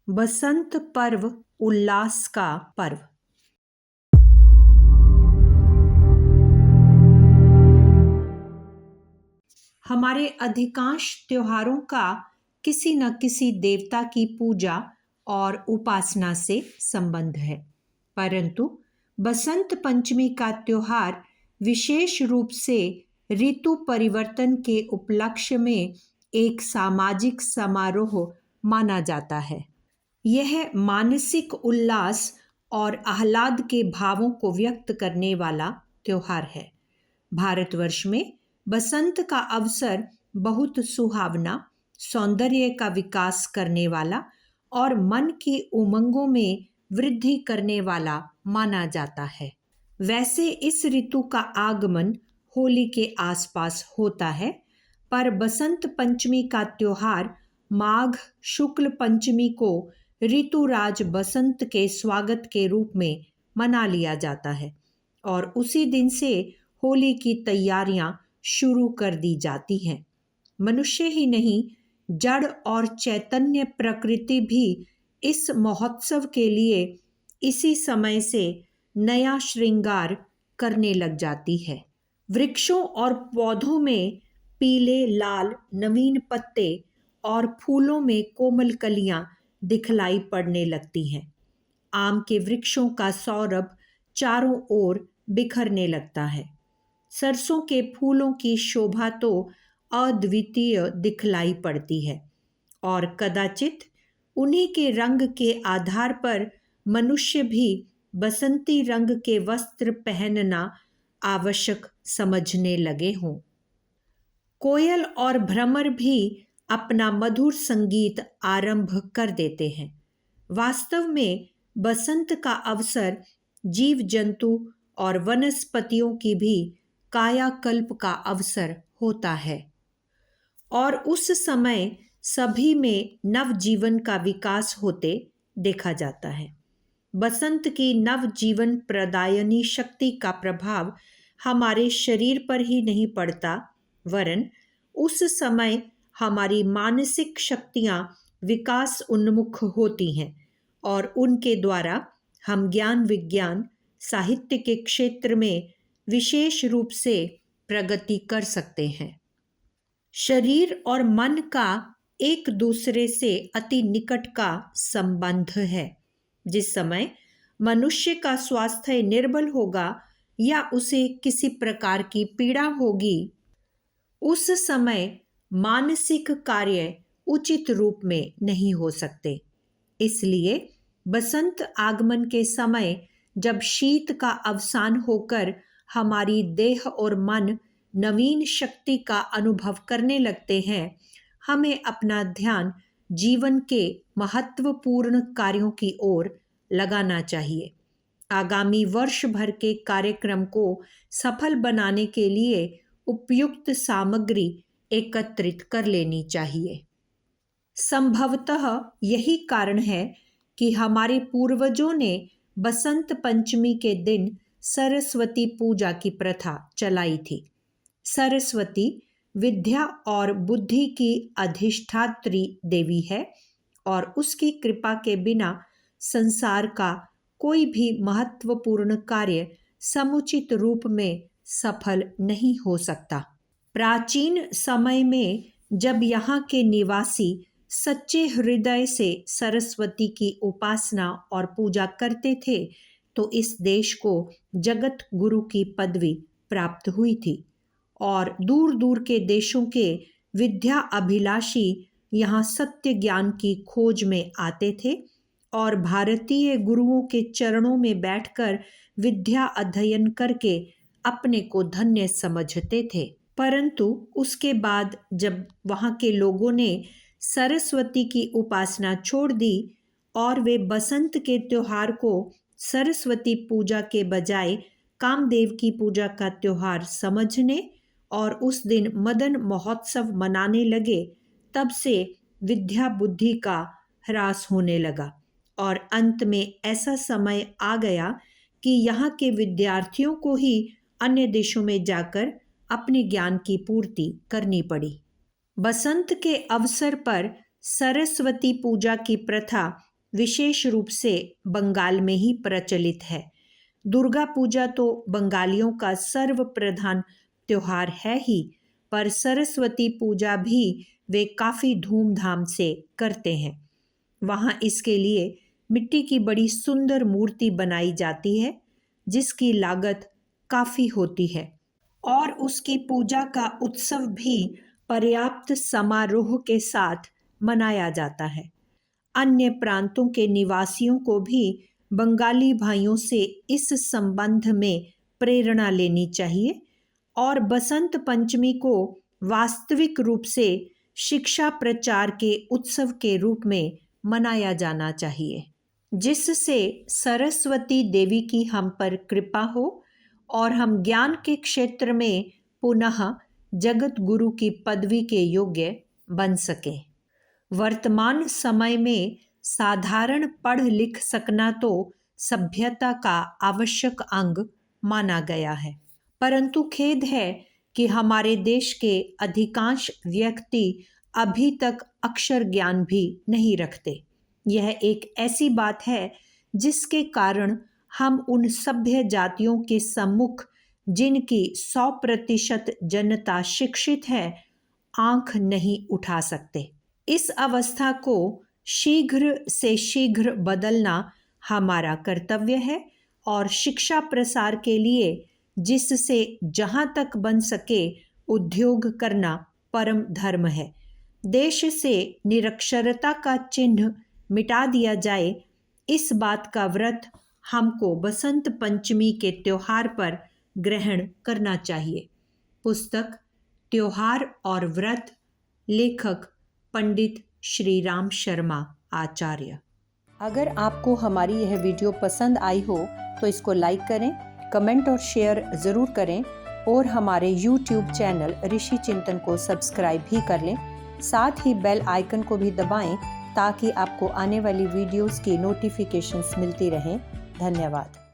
बसंत पर्व उल्लास का पर्व। हमारे अधिकांश त्योहारों का किसी न किसी देवता की पूजा और उपासना से संबंध है, परंतु बसंत पंचमी का त्योहार विशेष रूप से ऋतु परिवर्तन के उपलक्ष्य में एक सामाजिक समारोह माना जाता है। यह मानसिक उल्लास और आह्लाद के भावों को व्यक्त करने वाला त्योहार है। भारतवर्ष में बसंत का अवसर बहुत सुहावना, सौंदर्य का विकास करने वाला और मन की उमंगों में वृद्धि करने वाला माना जाता है। वैसे इस ऋतु का आगमन होली के आसपास होता है, पर बसंत पंचमी का त्योहार माघ शुक्ल पंचमी को ऋतुराज बसंत के स्वागत के रूप में मना लिया जाता है और उसी दिन से होली की तैयारियां शुरू कर दी जाती हैं। मनुष्य ही नहीं, जड़ और चैतन्य प्रकृति भी इस महोत्सव के लिए इसी समय से नया श्रृंगार करने लग जाती है। वृक्षों और पौधों में पीले लाल नवीन पत्ते और फूलों में कोमल कलियां दिखलाई पड़ने लगती हैं। आम के वृक्षों का सौरभ चारों ओर बिखरने लगता है। सरसों के फूलों की शोभा तो अद्वितीय दिखलाई पड़ती है और कदाचित उन्हीं के रंग के आधार पर मनुष्य भी बसंती रंग के वस्त्र पहनना आवश्यक समझने लगे हों। कोयल और भ्रमर भी अपना मधुर संगीत आरंभ कर देते हैं। वास्तव में बसंत का अवसर जीव जंतु और वनस्पतियों की भी कायाकल्प का अवसर होता है और उस समय सभी में नव जीवन का विकास होते देखा जाता है। बसंत की नव जीवन प्रदायनी शक्ति का प्रभाव हमारे शरीर पर ही नहीं पड़ता, वरन उस समय हमारी मानसिक शक्तियां विकास उन्मुख होती हैं और उनके द्वारा हम ज्ञान विज्ञान साहित्य के क्षेत्र में विशेष रूप से प्रगति कर सकते हैं। शरीर और मन का एक दूसरे से अति निकट का संबंध है। जिस समय मनुष्य का स्वास्थ्य निर्बल होगा या उसे किसी प्रकार की पीड़ा होगी, उस समय मानसिक कार्य उचित रूप में नहीं हो सकते। इसलिए बसंत आगमन के समय जब शीत का अवसान होकर हमारी देह और मन नवीन शक्ति का अनुभव करने लगते हैं, हमें अपना ध्यान जीवन के महत्वपूर्ण कार्यों की ओर लगाना चाहिए। आगामी वर्ष भर के कार्यक्रम को सफल बनाने के लिए उपयुक्त सामग्री एकत्रित कर लेनी चाहिए। संभवतः यही कारण है कि हमारे पूर्वजों ने बसंत पंचमी के दिन सरस्वती पूजा की प्रथा चलाई थी। सरस्वती विद्या और बुद्धि की अधिष्ठात्री देवी है और उसकी कृपा के बिना संसार का कोई भी महत्वपूर्ण कार्य समुचित रूप में सफल नहीं हो सकता। प्राचीन समय में जब यहाँ के निवासी सच्चे हृदय से सरस्वती की उपासना और पूजा करते थे, तो इस देश को जगत गुरु की पदवी प्राप्त हुई थी और दूर दूर के देशों के विद्या अभिलाषी यहाँ सत्य ज्ञान की खोज में आते थे और भारतीय गुरुओं के चरणों में बैठकर विद्या अध्ययन करके अपने को धन्य समझते थे। परंतु उसके बाद जब वहाँ के लोगों ने सरस्वती की उपासना छोड़ दी और वे बसंत के त्योहार को सरस्वती पूजा के बजाय कामदेव की पूजा का त्योहार समझने और उस दिन मदन महोत्सव मनाने लगे, तब से विद्या बुद्धि का ह्रास होने लगा और अंत में ऐसा समय आ गया कि यहाँ के विद्यार्थियों को ही अन्य देशों में जाकर अपने ज्ञान की पूर्ति करनी पड़ी। बसंत के अवसर पर सरस्वती पूजा की प्रथा विशेष रूप से बंगाल में ही प्रचलित है। दुर्गा पूजा तो बंगालियों का सर्वप्रधान त्योहार है ही, पर सरस्वती पूजा भी वे काफ़ी धूमधाम से करते हैं। वहाँ इसके लिए मिट्टी की बड़ी सुंदर मूर्ति बनाई जाती है, जिसकी लागत काफ़ी होती है, और उसकी पूजा का उत्सव भी पर्याप्त समारोह के साथ मनाया जाता है। अन्य प्रांतों के निवासियों को भी बंगाली भाइयों से इस संबंध में प्रेरणा लेनी चाहिए और बसंत पंचमी को वास्तविक रूप से शिक्षा प्रचार के उत्सव के रूप में मनाया जाना चाहिए, जिससे सरस्वती देवी की हम पर कृपा हो और हम ज्ञान के क्षेत्र में पुनः जगत गुरु की पदवी के योग्य बन सकें। वर्तमान समय में साधारण पढ़ लिख सकना तो सभ्यता का आवश्यक अंग माना गया है, परंतु खेद है कि हमारे देश के अधिकांश व्यक्ति अभी तक अक्षर ज्ञान भी नहीं रखते। यह एक ऐसी बात है जिसके कारण हम उन सभ्य जातियों के सम्मुख, जिनकी 100% जनता शिक्षित है, आंख नहीं उठा सकते। इस अवस्था को शीघ्र से शीघ्र बदलना हमारा कर्तव्य है और शिक्षा प्रसार के लिए जिससे जहाँ तक बन सके उद्योग करना परम धर्म है। देश से निरक्षरता का चिन्ह मिटा दिया जाए, इस बात का व्रत हमको बसंत पंचमी के त्योहार पर ग्रहण करना चाहिए। पुस्तक त्योहार और व्रत, लेखक पंडित श्री राम शर्मा आचार्य। अगर आपको हमारी यह वीडियो पसंद आई हो तो इसको लाइक करें, कमेंट और शेयर ज़रूर करें और हमारे YouTube चैनल ऋषि चिंतन को सब्सक्राइब भी कर लें। साथ ही बेल आइकन को भी दबाएं ताकि आपको आने वाली वीडियोस की नोटिफिकेशंस मिलती रहें। धन्यवाद।